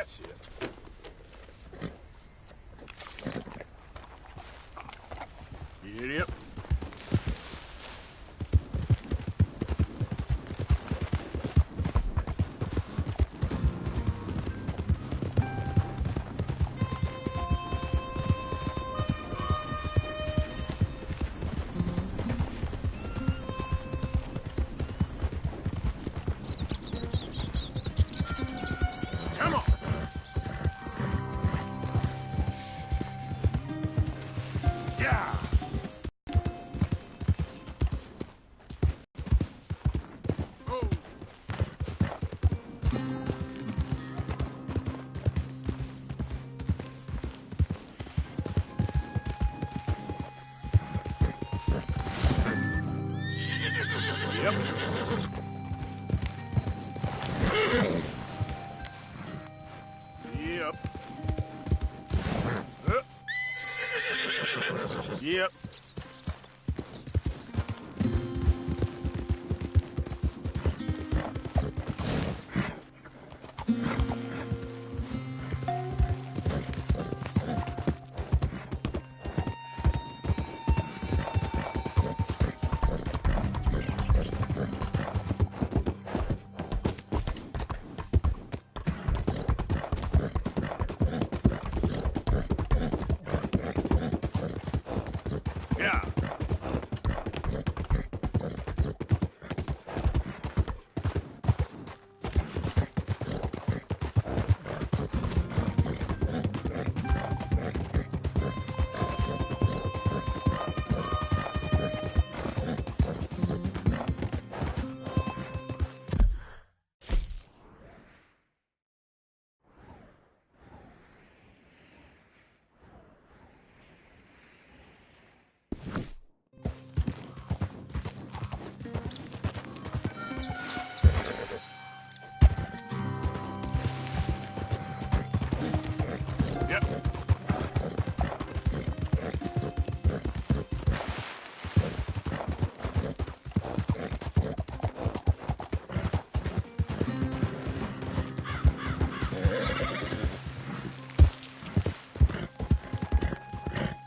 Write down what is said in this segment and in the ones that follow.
That's it. Yep. Come on. Yeah. Oh. Yep. Yep. Yep. Yeah. Yep.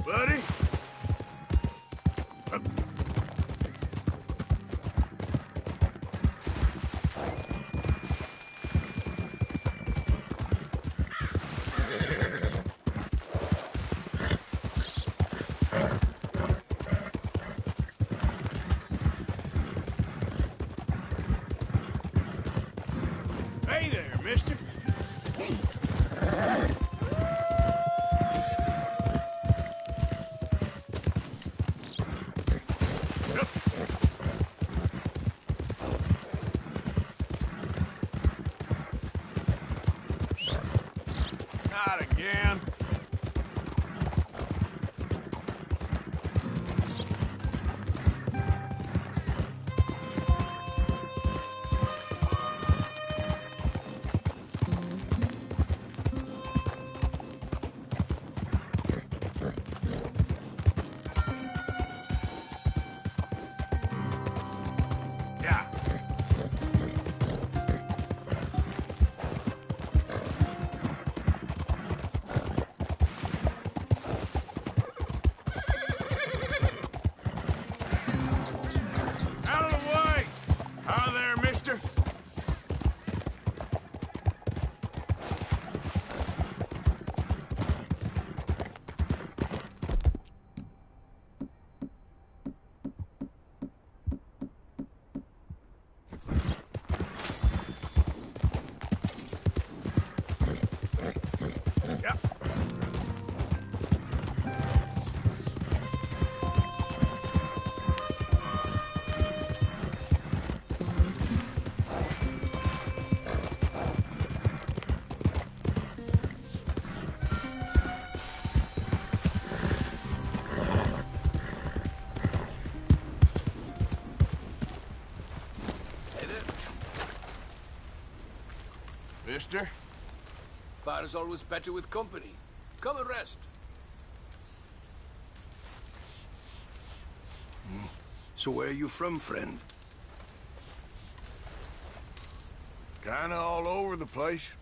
Buddy? Hey there, mister. Not again. Yeah. Out of the way! Hi there, mister. Yep. Mister? Fire is always better with company. Come and rest. So where are you from, friend? Kinda all over the place.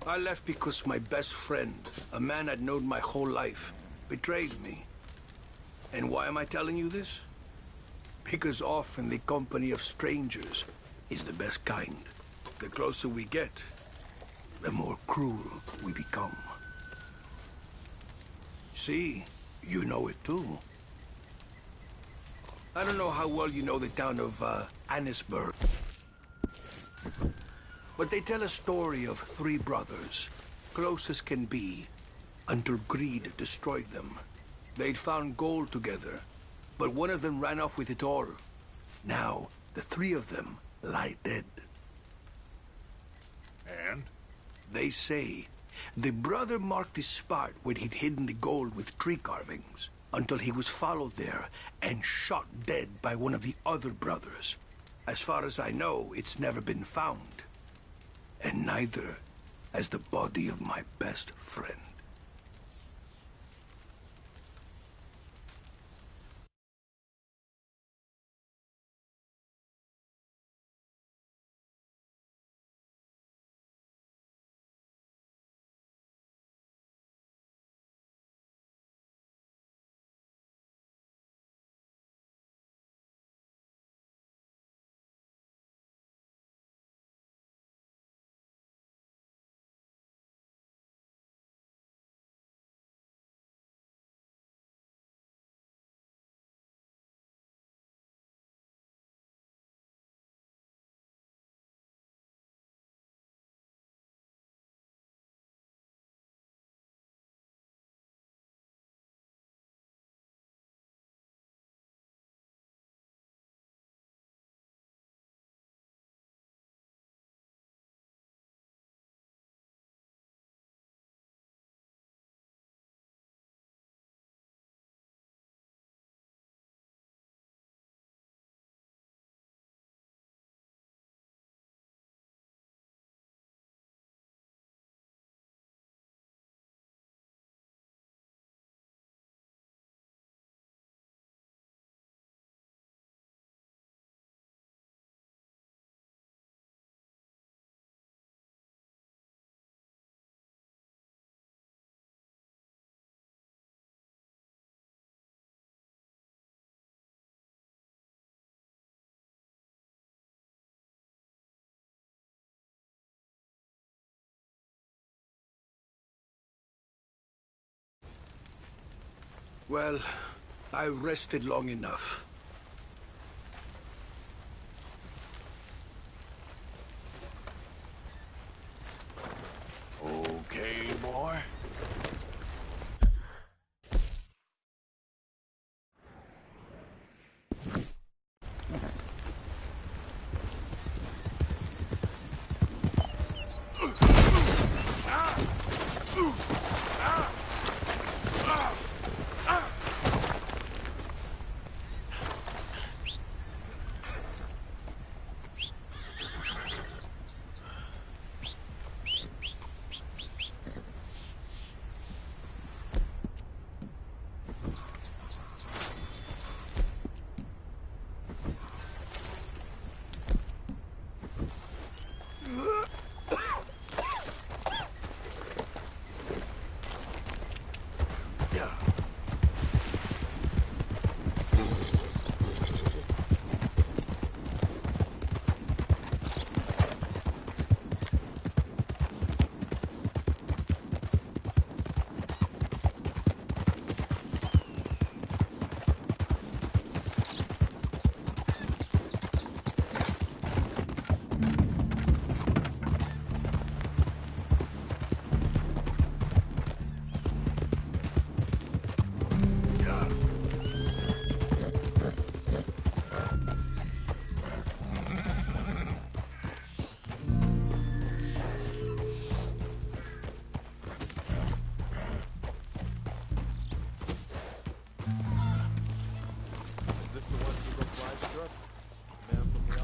I left because my best friend, a man I'd known my whole life, betrayed me. And why am I telling you this? Because often the company of strangers is the best kind. The closer we get, the more cruel we become. See, you know it too. I don't know how well you know the town of Annisburg. But they tell a story of three brothers, close as can be, until greed destroyed them. They'd found gold together, but one of them ran off with it all. Now, the three of them lie dead. And? They say the brother marked the spot where he'd hidden the gold with tree carvings, until he was followed there and shot dead by one of the other brothers. As far as I know, it's never been found. And neither has the body of my best friend. Well, I've rested long enough. Okay, boy.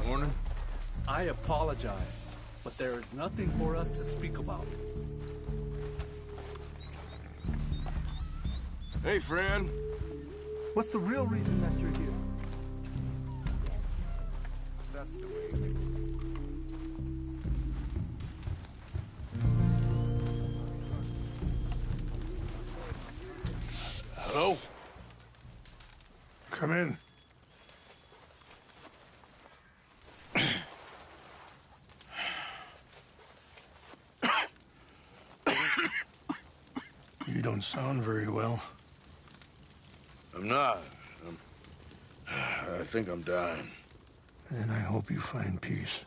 Morning. I apologize, but there is nothing for us to speak about. Hey, friend. What's the real reason that you're here? That's the way. Hello? Come in. You don't sound very well. I'm not. I think I'm dying. And I hope you find peace.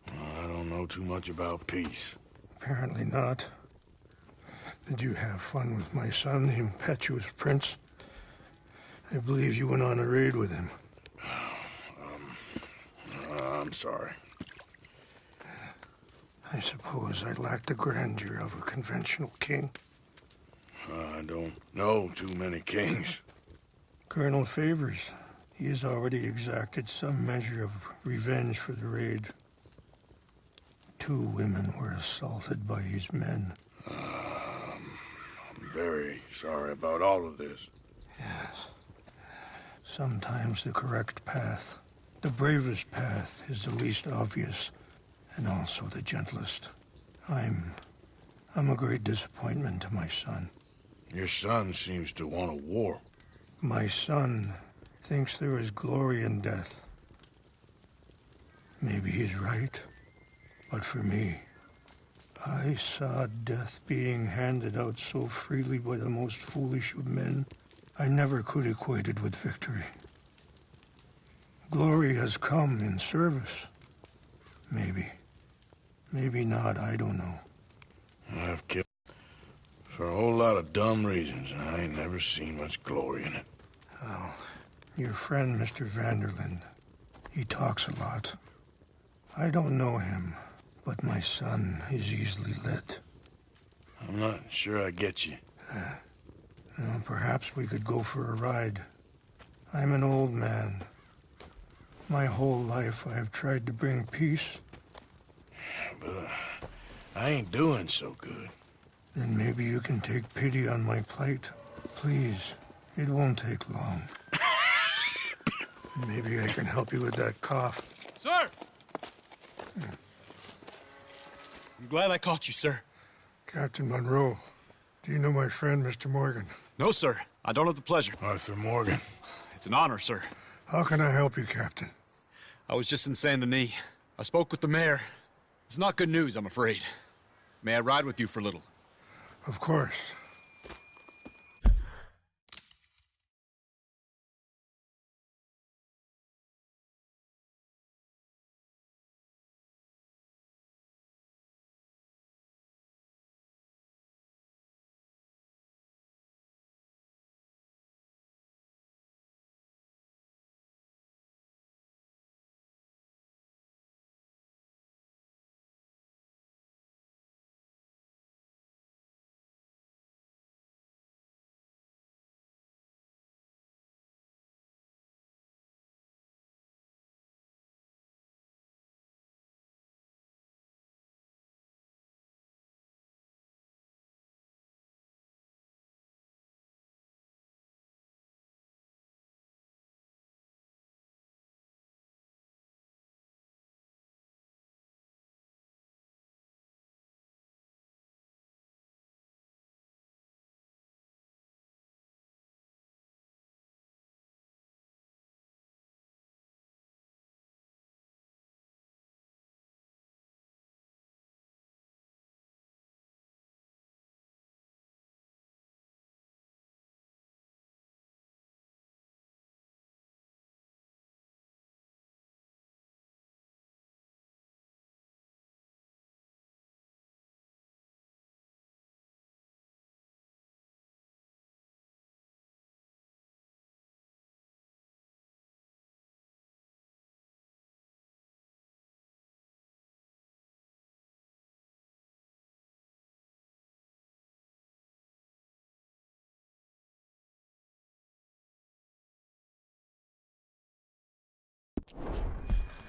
I don't know too much about peace. Apparently not. Did you have fun with my son, the impetuous prince? I believe you went on a raid with him. I'm sorry. I suppose I lack the grandeur of a conventional king. I don't know too many kings. Colonel Favors, he has already exacted some measure of revenge for the raid. 2 women were assaulted by his men. I'm very sorry about all of this. Yes. Sometimes the correct path, the bravest path, is the least obvious, and also the gentlest. I'm a great disappointment to my son. Your son seems to want a war. My son thinks there is glory in death. Maybe he's right, but for me, I saw death being handed out so freely by the most foolish of men, I never could equate it with victory. Glory has come in service. Maybe. Maybe not, I don't know. I've killed for a whole lot of dumb reasons, and I ain't never seen much glory in it. Well, your friend, Mr. Vanderlyn, he talks a lot. I don't know him, but my son is easily led. I'm not sure I get you. Well, perhaps we could go for a ride. I'm an old man. My whole life I have tried to bring peace. But I ain't doing so good. Then maybe you can take pity on my plight. Please, it won't take long. Maybe I can help you with that cough. Sir! I'm glad I caught you, sir. Captain Monroe, do you know my friend, Mr. Morgan? No, sir. I don't have the pleasure. Arthur Morgan. It's an honor, sir. How can I help you, Captain? I was just in Saint Denis. I spoke with the mayor. It's not good news, I'm afraid. May I ride with you for a little? Of course.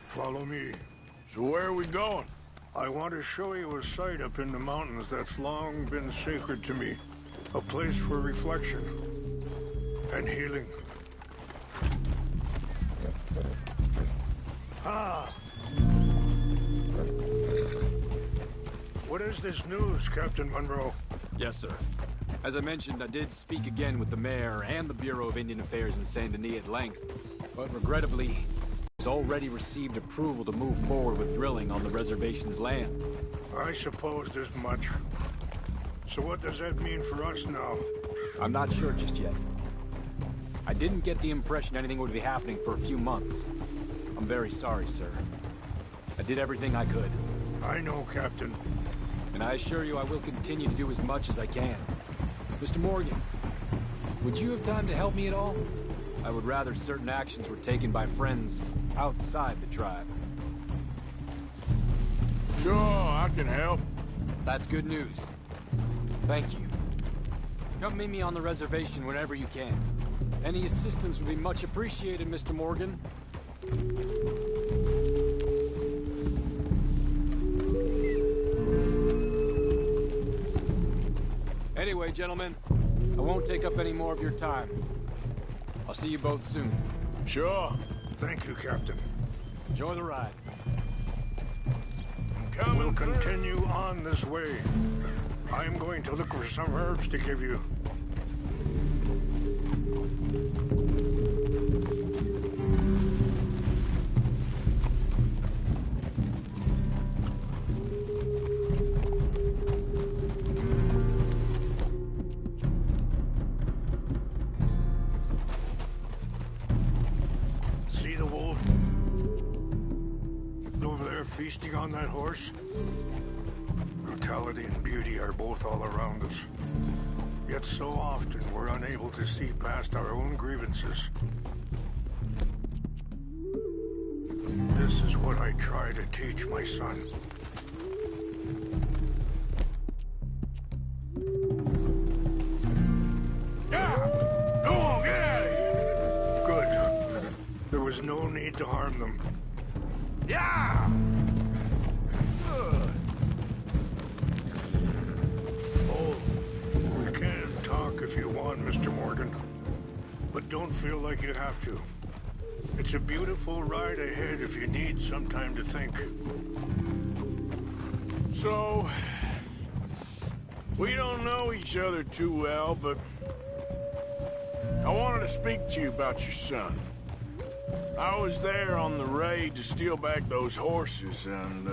Follow me. So where are we going? I want to show you a site up in the mountains that's long been sacred to me. A place for reflection and healing. Ah! What is this news, Captain Monroe? Yes, sir. As I mentioned, I did speak again with the mayor and the Bureau of Indian Affairs in Saint Denis at length, but regrettably, has already received approval to move forward with drilling on the reservation's land. I supposed as much. So what does that mean for us now? I'm not sure just yet. I didn't get the impression anything would be happening for a few months. I'm very sorry, sir. I did everything I could. I know, Captain. And I assure you I will continue to do as much as I can. Mr. Morgan, would you have time to help me at all? I would rather certain actions were taken by friends outside the tribe. Sure, I can help. That's good news. Thank you. Come meet me on the reservation whenever you can. Any assistance would be much appreciated, Mr. Morgan. Anyway, gentlemen, I won't take up any more of your time. I'll see you both soon. Sure. Thank you, Captain. Enjoy the ride. I'm coming. We'll continue on this way. I'm going to look for some herbs to give you. See the wolf over there feasting on that horse? Brutality and beauty are both all around us. Yet so often we're unable to see past our own grievances. This is what I try to teach my son. Yeah! Go on, get out of here! Good. There was no need to harm them. Yeah! We can talk if you want, Mr. Morgan. But don't feel like you have to. It's a beautiful ride ahead if you need some time to think. So, we don't know each other too well, but I wanted to speak to you about your son. I was there on the raid to steal back those horses, and,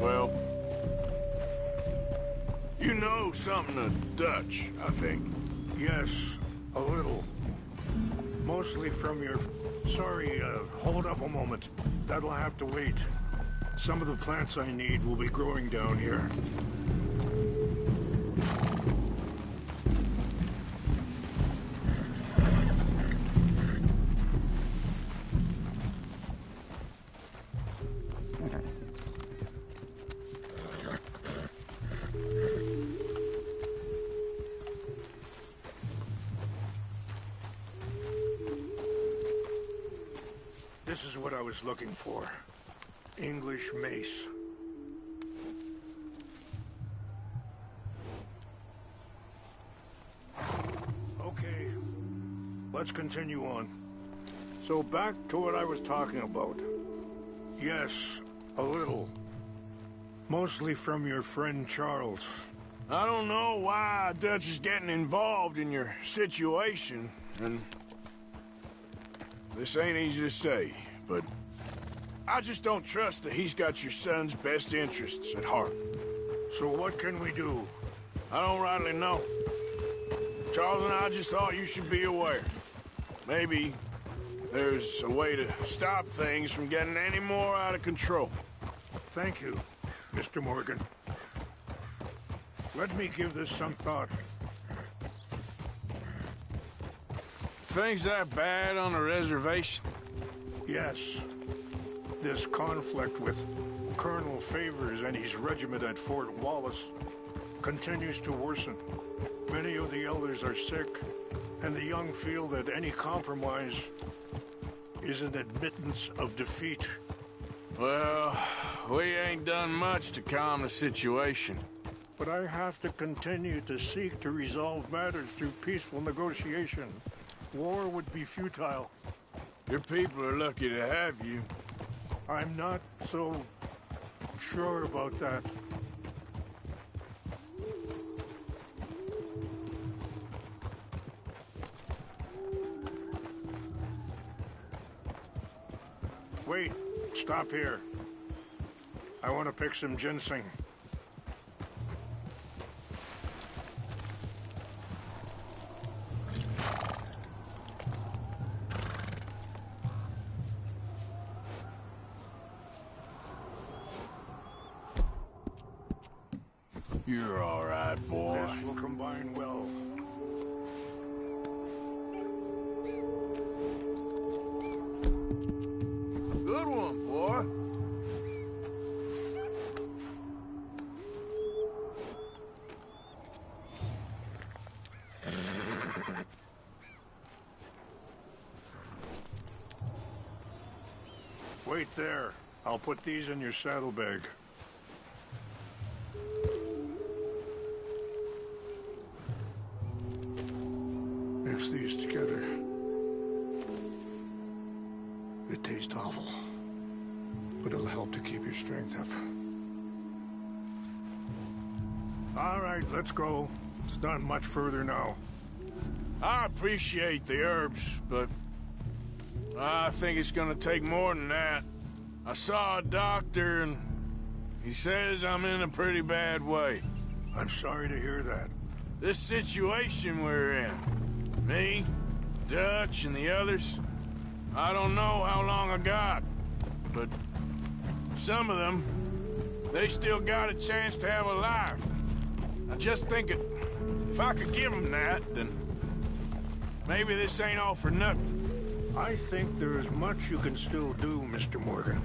well, you know something of Dutch, I think. Yes, a little. Mostly from your... Sorry, hold up a moment. That'll have to wait. Some of the plants I need will be growing down here. This is what I was looking for. English mace. Okay, let's continue on. So back to what I was talking about. Yes, a little. Mostly from your friend Charles. I don't know why Dutch is getting involved in your situation, and this ain't easy to say, but I just don't trust that he's got your son's best interests at heart. So what can we do? I don't rightly know. Charles and I just thought you should be aware. Maybe there's a way to stop things from getting any more out of control. Thank you, Mr. Morgan. Let me give this some thought. Things that bad on the reservation? Yes. This conflict with Colonel Favors and his regiment at Fort Wallace continues to worsen. Many of the elders are sick, and the young feel that any compromise is an admittance of defeat. Well, we ain't done much to calm the situation. But I have to continue to seek to resolve matters through peaceful negotiation. War would be futile. Your people are lucky to have you. I'm not so sure about that. Wait, stop here. I want to pick some ginseng. You're all right, boy. This will combine well. Good one, boy. Wait there. I'll put these in your saddlebag. Mix these together. It tastes awful, but it'll help to keep your strength up. All right, let's go. It's not much further now. I appreciate the herbs, but I think it's gonna take more than that. I saw a doctor, and he says I'm in a pretty bad way. I'm sorry to hear that. This situation we're in, me, Dutch, and the others, I don't know how long I got, but some of them, they still got a chance to have a life. I just think if I could give them that, then maybe this ain't all for nothing. I think there is much you can still do, Mr. Morgan.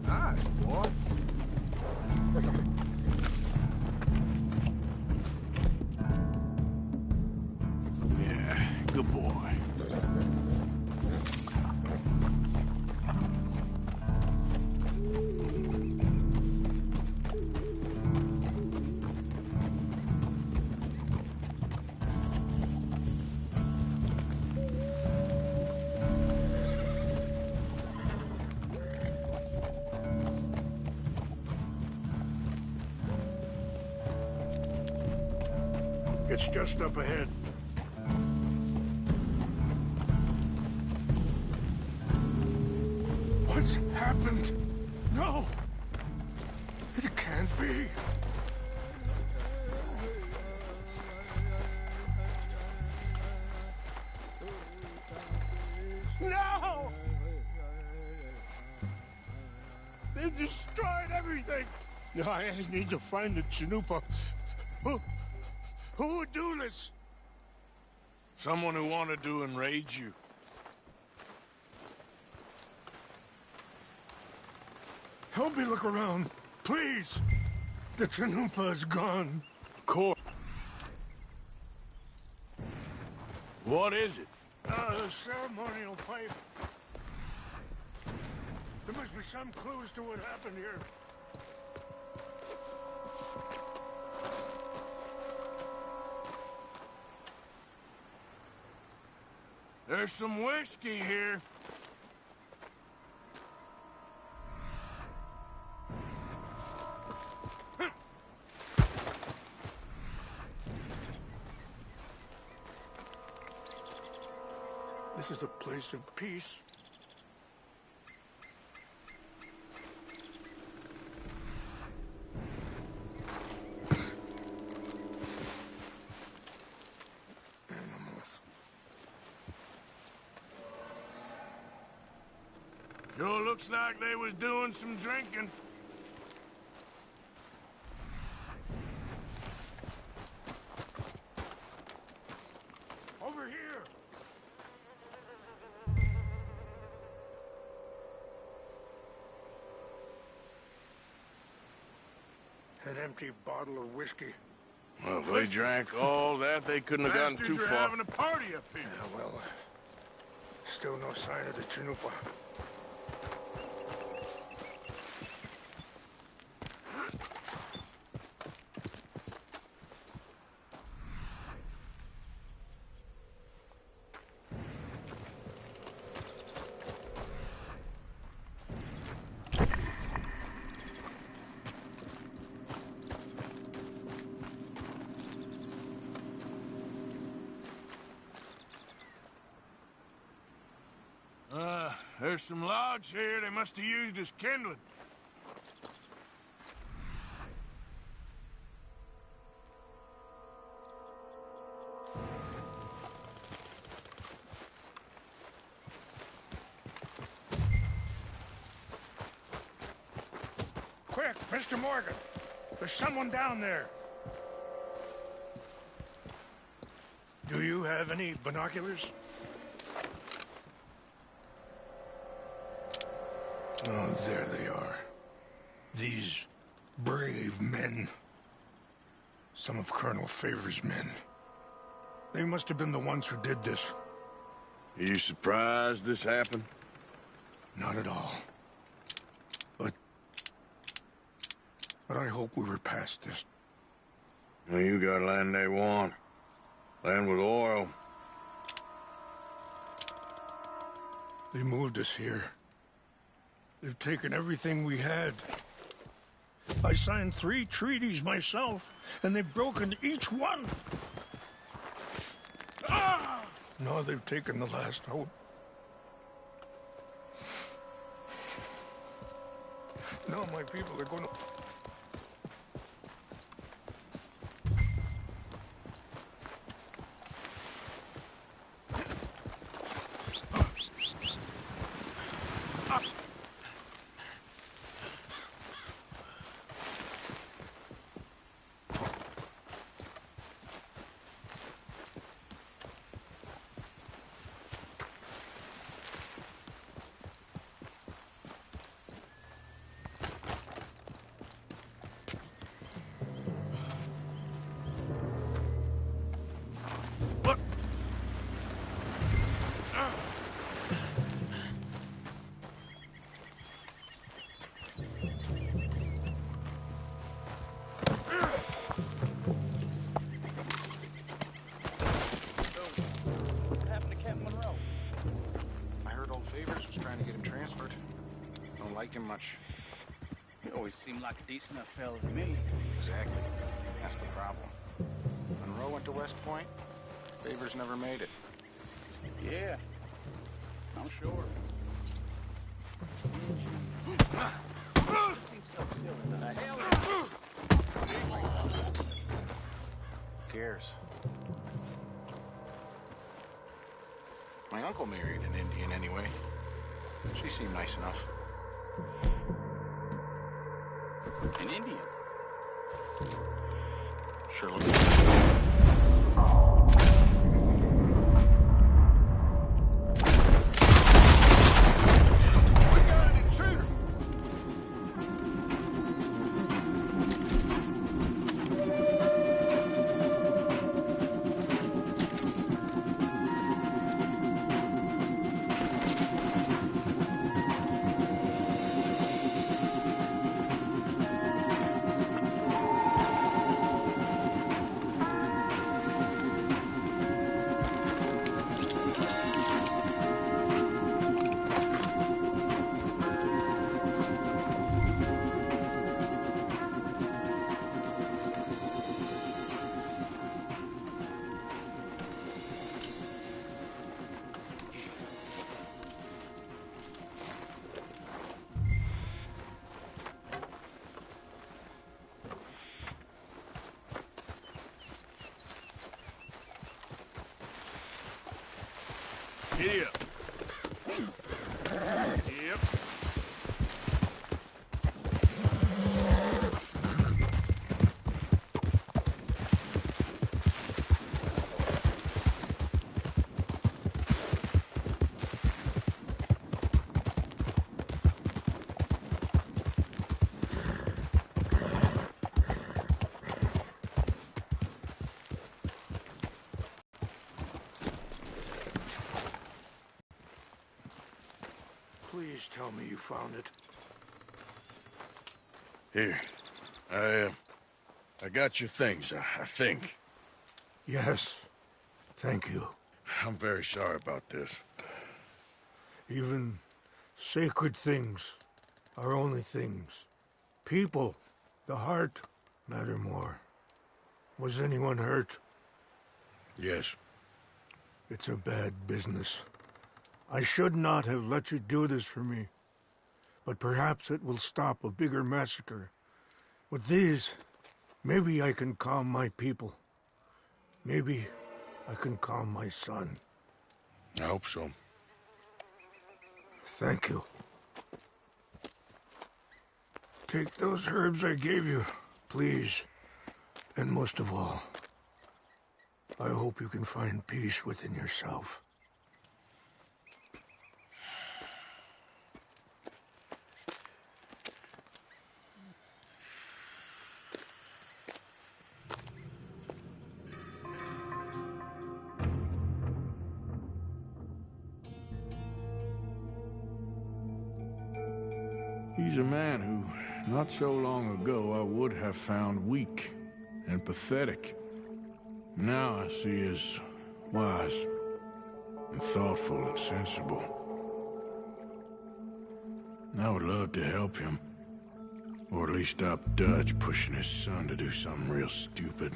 Nice, boy. Yeah, good boy. It's just up ahead. What's happened? No! It can't be. No! They destroyed everything! I need to find the Chanupa. Who would do this? Someone who wanted to enrage you. Help me look around, please. The Chanupa is gone. Court. What is it? The ceremonial pipe. There must be some clues to what happened here. There's some whiskey here. This is a place of peace. Sure looks like they was doing some drinking. Over here! An empty bottle of whiskey. Well, if they drank all that, they couldn't have gotten too far. having a party up here. Yeah, well, still no sign of the Chanupa. There's some logs here they must have used as kindling. Quick, Mr. Morgan! There's someone down there! Do you have any binoculars? Oh, there they are. These brave men. Some of Colonel Favor's men. They must have been the ones who did this. Are you surprised this happened? Not at all. But I hope we were past this. Well, you got land they want. Land with oil. They moved us here. They've taken everything we had. I signed 3 treaties myself, and they've broken each one. Ah! Now they've taken the last hope. Now my people are going to... Him much. He always seemed like a decent enough fella to me. Exactly. That's the problem. Monroe went to West Point. Favors never made it. Yeah, I'm sure. Who cares? My uncle married an Indian anyway. She seemed nice enough. An Indian? Sure looks like Giddy up. Yep. Please tell me you found it. Here. I got your things, I think. Yes. Thank you. I'm very sorry about this. Even sacred things are only things. People, the heart, matter more. Was anyone hurt? Yes. It's a bad business. I should not have let you do this for me. But perhaps it will stop a bigger massacre. With these, maybe I can calm my people. Maybe I can calm my son. I hope so. Thank you. Take those herbs I gave you, please. And most of all, I hope you can find peace within yourself. He's a man who, not so long ago, I would have found weak and pathetic. Now I see as wise and thoughtful and sensible. I would love to help him. Or at least stop Dutch pushing his son to do something real stupid.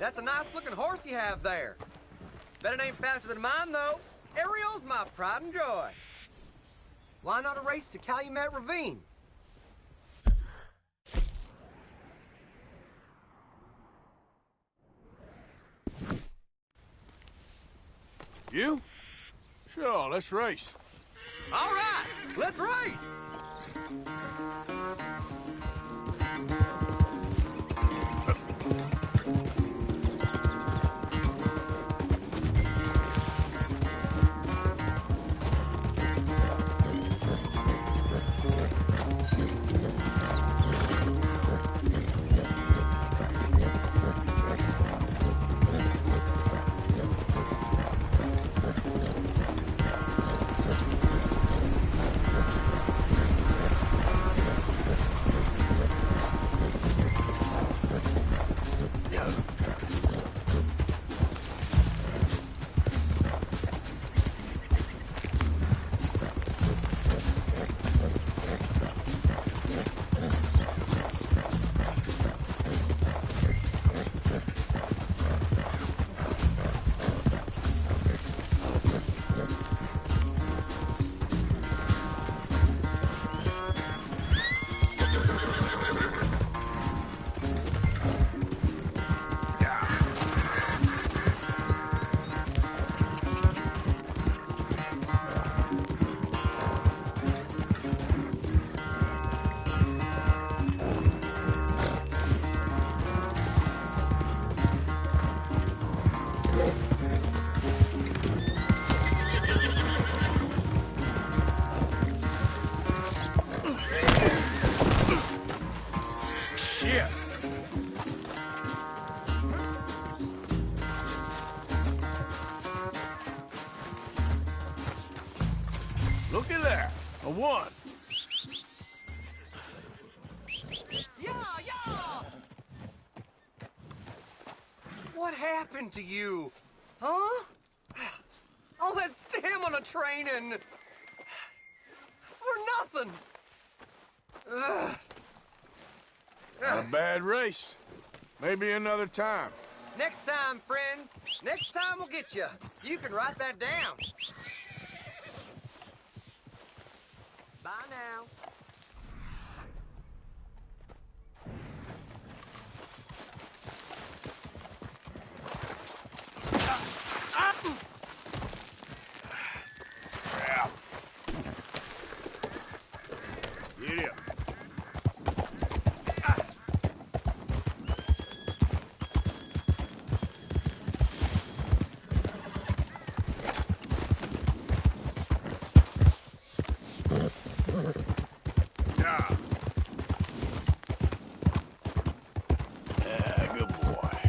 That's a nice-looking horse you have there. Bet it ain't faster than mine, though. Ariel's my pride and joy. Why not a race to Calumet Ravine? You? Sure, let's race. All right, let's race! Look at that. A 1. Yeah! What happened to you? Huh? All that stamina training. For nothing. Ugh. Not a bad race. Maybe another time. Next time, friend. Next time we'll get you. You can write that down. Bye now. Crap. Get up. Good boy.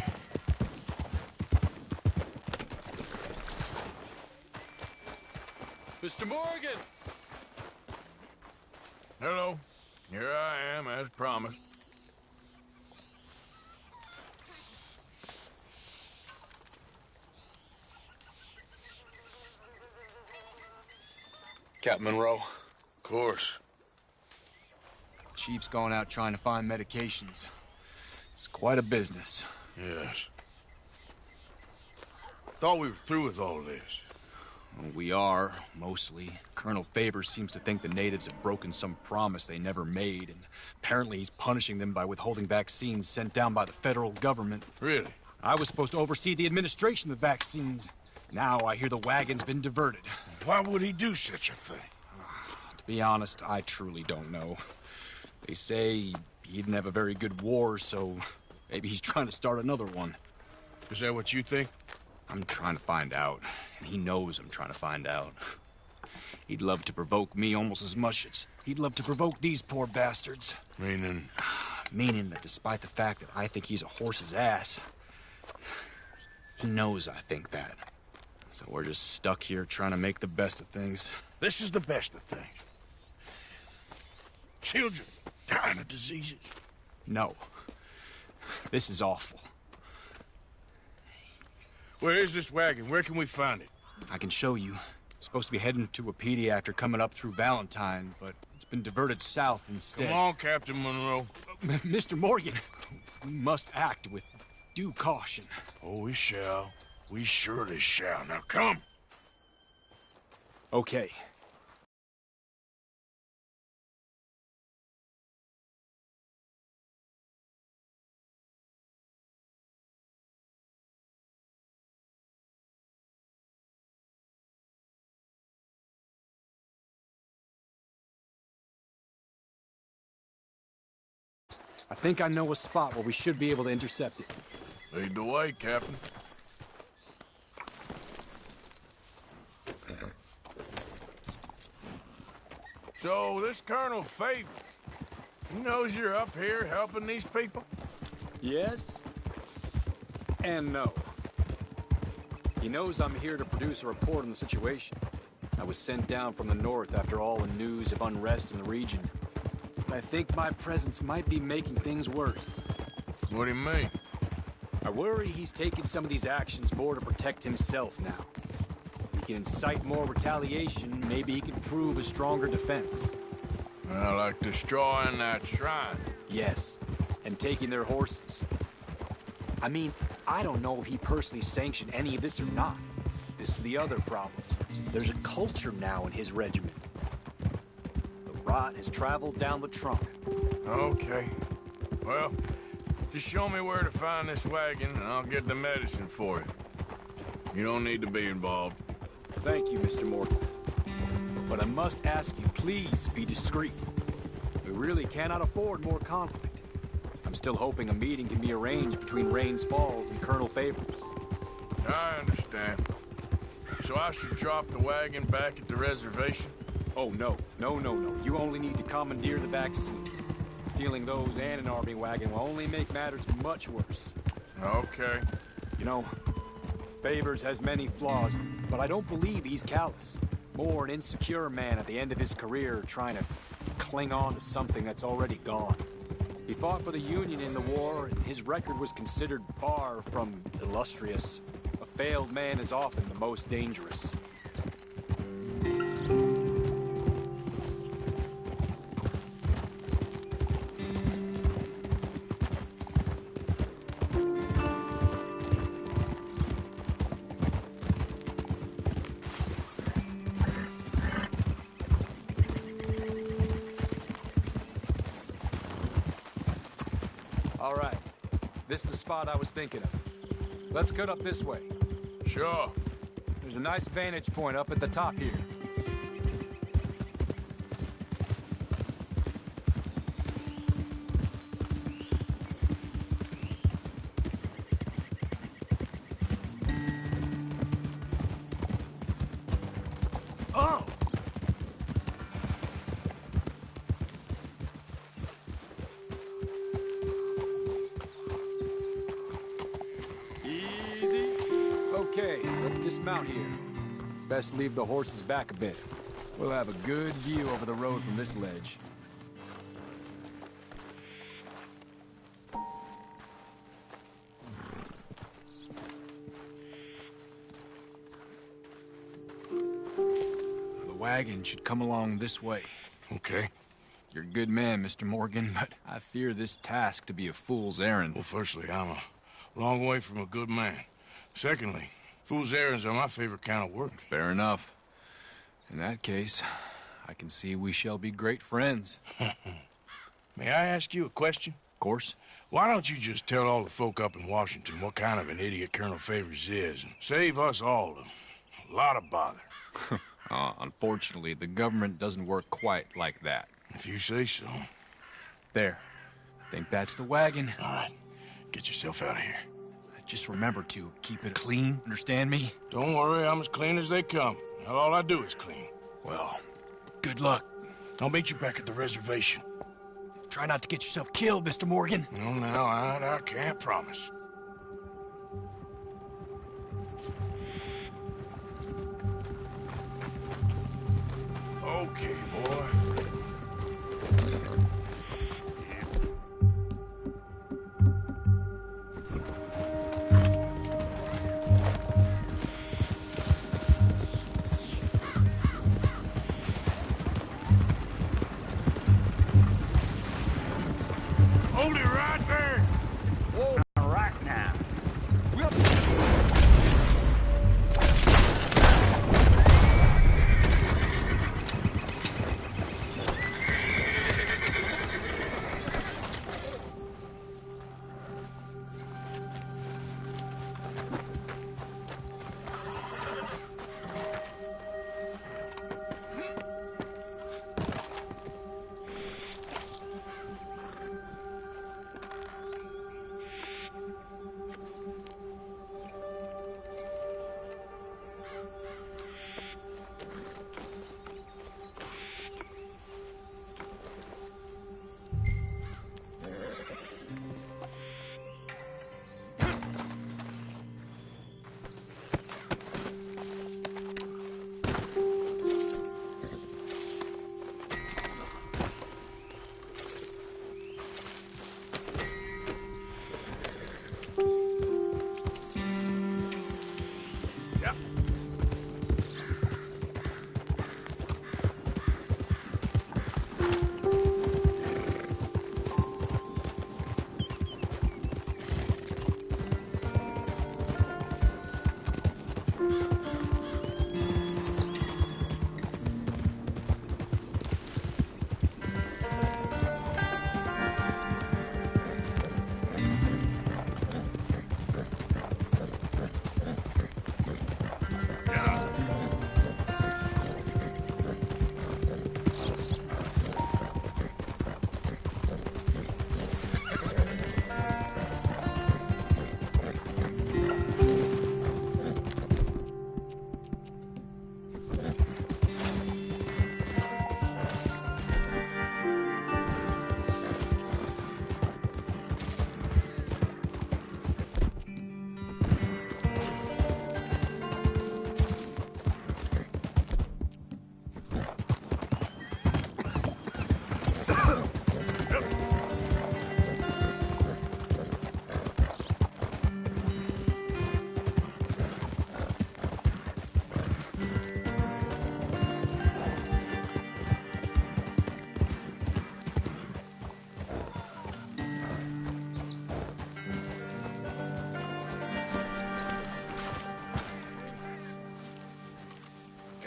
Mr. Morgan! Hello. Here I am, as promised. Captain Monroe. Of course. Chief's gone out trying to find medications. It's quite a business. Yes. Thought we were through with all this. Well, we are, mostly. Colonel Favors seems to think the natives have broken some promise they never made, and apparently he's punishing them by withholding vaccines sent down by the federal government. Really? I was supposed to oversee the administration of the vaccines. Now I hear the wagon's been diverted. Why would he do such a thing? To be honest, I truly don't know. They say he didn't have a very good war, so maybe he's trying to start another one. Is that what you think? I'm trying to find out, and he knows I'm trying to find out. He'd love to provoke me almost as much as he'd love to provoke these poor bastards. Meaning? Meaning that despite the fact that I think he's a horse's ass, he knows I think that. So we're just stuck here trying to make the best of things. This is the best of things. Children dying of diseases. No. This is awful. Where is this wagon? Where can we find it? I can show you. Supposed to be heading to a PD after coming up through Valentine, but it's been diverted south instead. Come on, Captain Monroe. Mr. Morgan, we must act with due caution. Oh, we shall. We surely shall. Now come. Okay. I think I know a spot where we should be able to intercept it. Lead the way, Captain. So, this Colonel Fate, he knows you're up here helping these people? Yes and no. He knows I'm here to produce a report on the situation. I was sent down from the north after all the news of unrest in the region. But I think my presence might be making things worse. What do you mean? I worry he's taking some of these actions more to protect himself now. If he can incite more retaliation, maybe he can prove a stronger defense. Well, like destroying that shrine. Yes, and taking their horses. I mean, I don't know if he personally sanctioned any of this or not. This is the other problem. There's a culture now in his regiment. The rot has traveled down the trunk. Okay. Well, just show me where to find this wagon, and I'll get the medicine for you. You don't need to be involved. Thank you, Mr. Morgan. But I must ask you, please be discreet. We really cannot afford more conflict. I'm still hoping a meeting can be arranged between Rains Falls and Colonel Favors. I understand. So I should drop the wagon back at the reservation? Oh, no. No. You only need to commandeer the back seat. Stealing those and an army wagon will only make matters much worse. Okay. You know, Favors has many flaws, but I don't believe he's callous. More an insecure man at the end of his career trying to cling on to something that's already gone. He fought for the Union in the war, and his record was considered far from illustrious. A failed man is often the most dangerous. All right. This is the spot I was thinking of. Let's cut up this way. Sure. There's a nice vantage point up at the top here. Oh! Okay, let's dismount here. Best leave the horses back a bit. We'll have a good view over the road from this ledge. The wagon should come along this way. Okay. You're a good man, Mr. Morgan, but I fear this task to be a fool's errand. Well, firstly, I'm a long way from a good man. Secondly, fool's errands are my favorite kind of work. Fair enough. In that case, I can see we shall be great friends. May I ask you a question? Of course. Why don't you just tell all the folk up in Washington what kind of an idiot Colonel Favors is and save us all a lot of bother? Unfortunately, the government doesn't work quite like that. If you say so. There. I think that's the wagon. All right. Get yourself out of here. Just remember to keep it clean, understand me? Don't worry, I'm as clean as they come. Now, all I do is clean. Well, good luck. I'll meet you back at the reservation. Try not to get yourself killed, Mr. Morgan. No, now, I can't promise. Okay, boy. Hold it right there! Whoa, right now.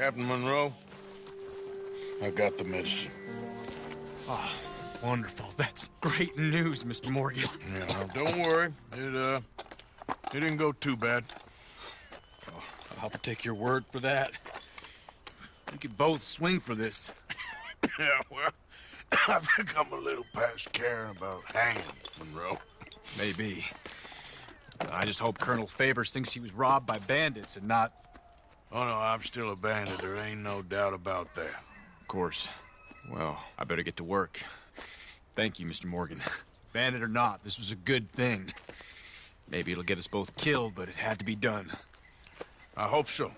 Captain Monroe, I got the medicine. Oh, wonderful. That's great news, Mr. Morgan. Yeah, no, don't worry. It didn't go too bad. Oh, I'll have to take your word for that. We could both swing for this. Yeah, well, I think I'm a little past caring about hanging, Monroe. Maybe. I just hope Colonel Favors thinks he was robbed by bandits and not... Oh, no, I'm still a bandit. There ain't no doubt about that. Of course. Well, I better get to work. Thank you, Mr. Morgan. Bandit or not, this was a good thing. Maybe it'll get us both killed, but it had to be done. I hope so.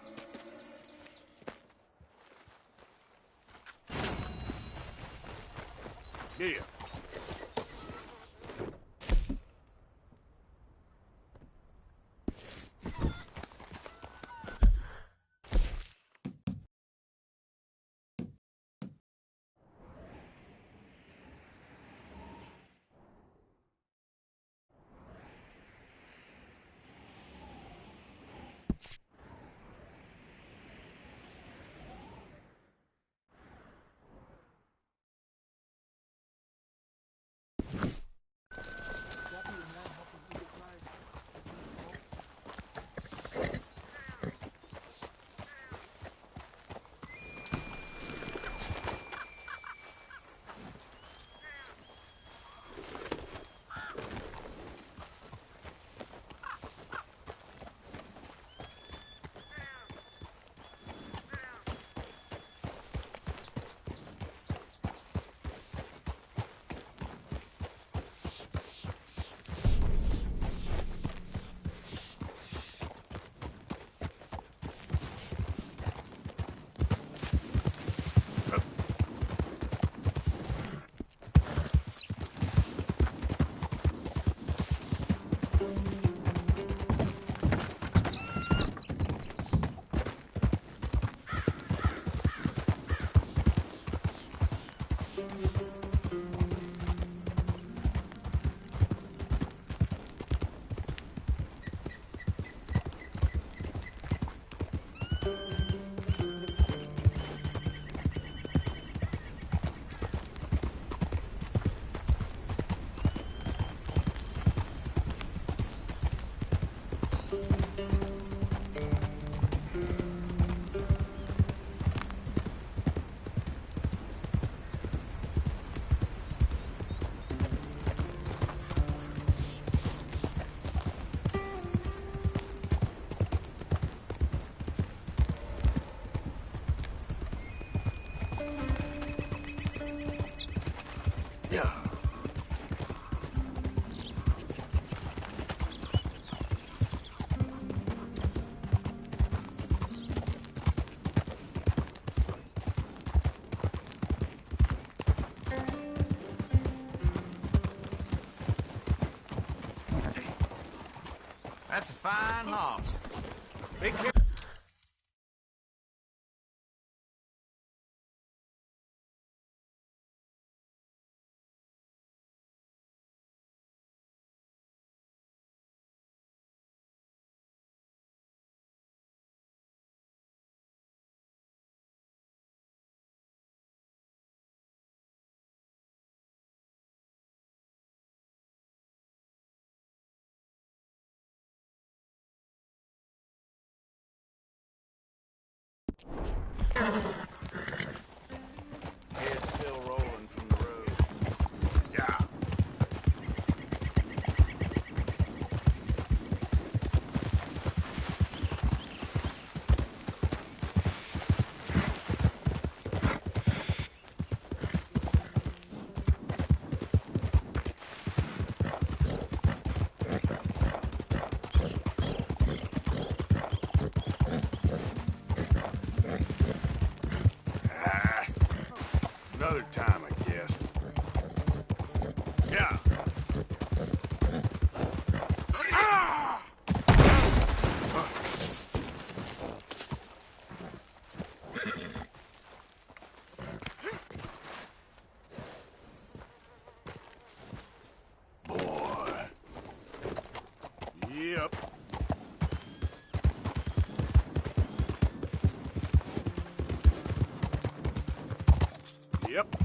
Yeah. Yeah. That's a fine horse. Big care. Head's still rolling from the road. Yeah. Another time, I guess. Yeah. Ah! Boy. Yep. Yep.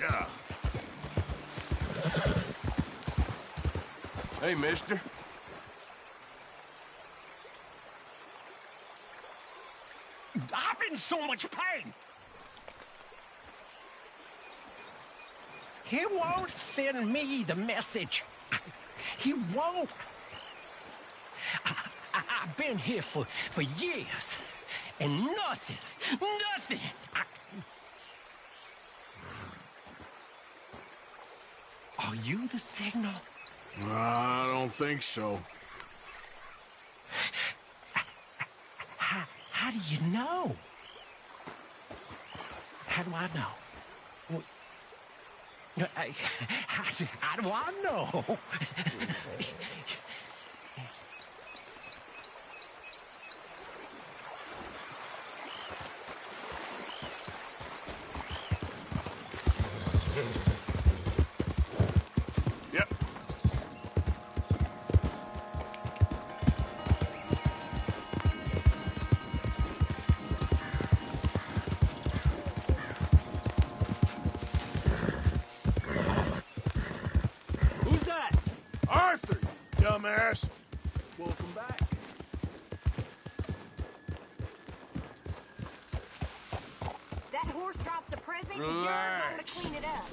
Yeah. Hey, mister. I'm in so much pain. He won't send me the message. He won't. I've been here for years, and nothing. Are you the signal? I don't think so. How do you know? How do I know? How do I know? Yep. Who's that? Arthur, you dumbass. Welcome back. That horse drops a present, and you're going to Relax. clean it up.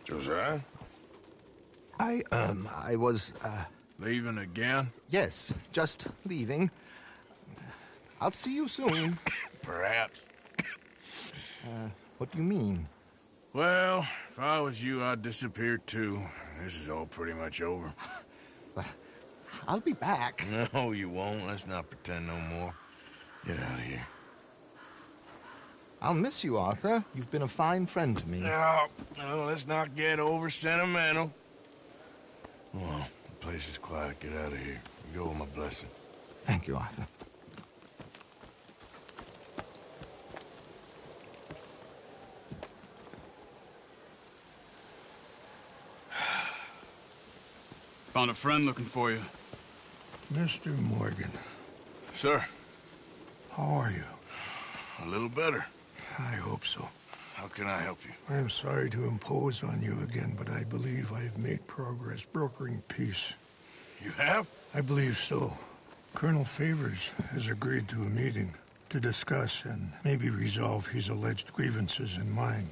Josiah? I was, Leaving again? yes, just leaving. I'll see you soon. Perhaps. What do you mean? Well, if I was you, I'd disappear too. This is all pretty much over. I'll be back. No, you won't. Let's not pretend no more. Get out of here. I'll miss you, Arthur. You've been a fine friend to me. No, let's not get over sentimental. Well, the place is quiet. Get out of here. You go with my blessing. Thank you, Arthur. Found a friend looking for you. Mr. Morgan. Sir. How are you? A little better. I hope so. How can I help you? I am sorry to impose on you again, but I believe I have made progress brokering peace. You have? I believe so. Colonel Favors has agreed to a meeting to discuss and maybe resolve his alleged grievances and mine.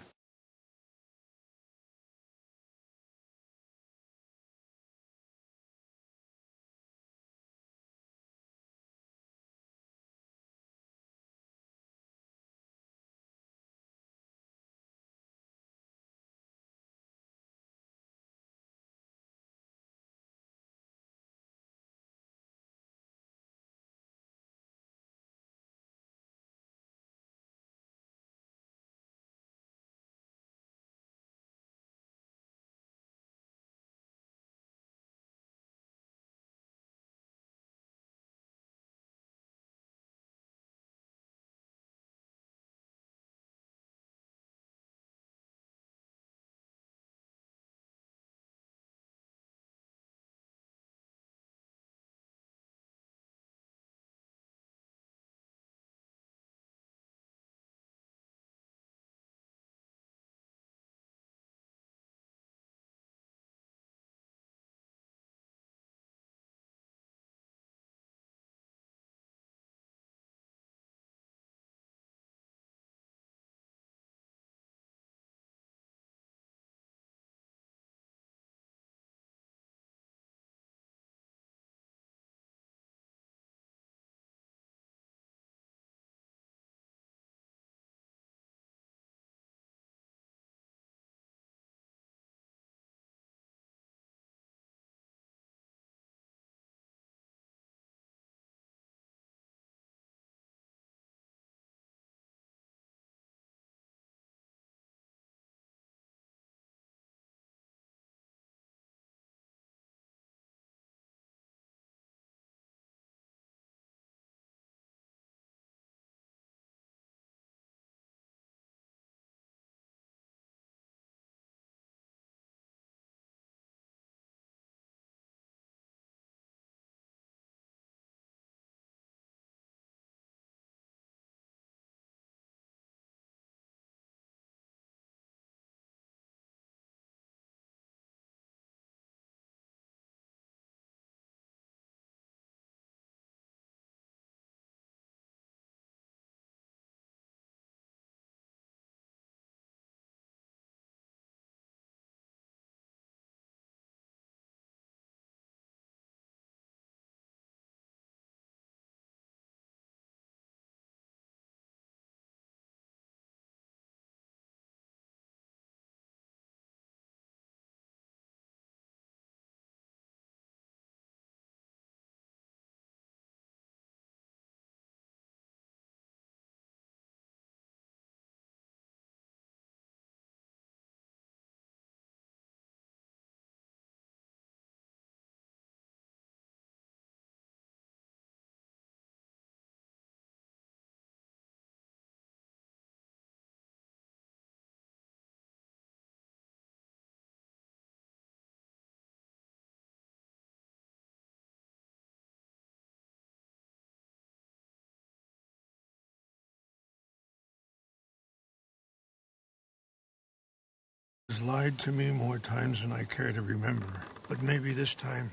He has lied to me more times than I care to remember, but maybe this time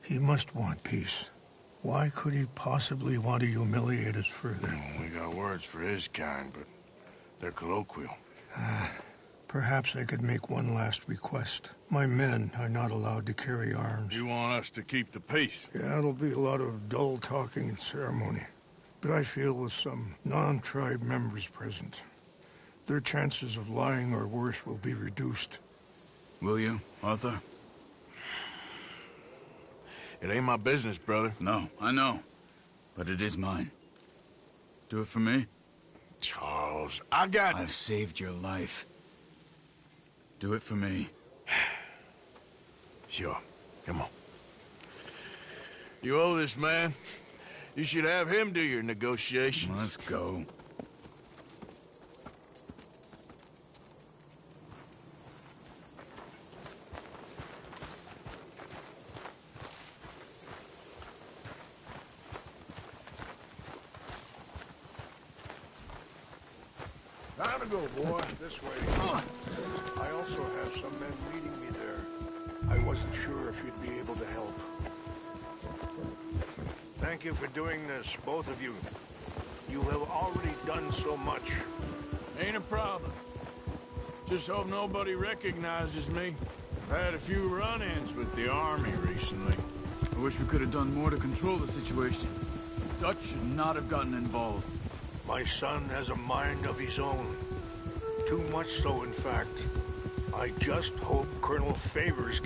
he must want peace. Why could he possibly want to humiliate us further? We got words for his kind, but they're colloquial. Perhaps I could make one last request. My men are not allowed to carry arms. You want us to keep the peace? Yeah, it'll be a lot of dull talking and ceremony. But I feel with some non-tribe members present, their chances of lying or worse will be reduced. Will you, Arthur? It ain't my business, brother. No, I know. But it is mine. Do it for me? Charles, I've saved your life. Do it for me. Sure. Come on. You owe this man. You should have him do your negotiations. Let's go. Time to go, boy. This way. I also have some men meeting me there. I wasn't sure if you'd be able to help. Thank you for doing this, both of you. You have already done so much. Ain't a problem. Just hope nobody recognizes me. I've had a few run-ins with the army recently. I wish we could have done more to control the situation. Dutch should not have gotten involved. My son has a mind of his own. Too much so, in fact. I just hope Colonel Favors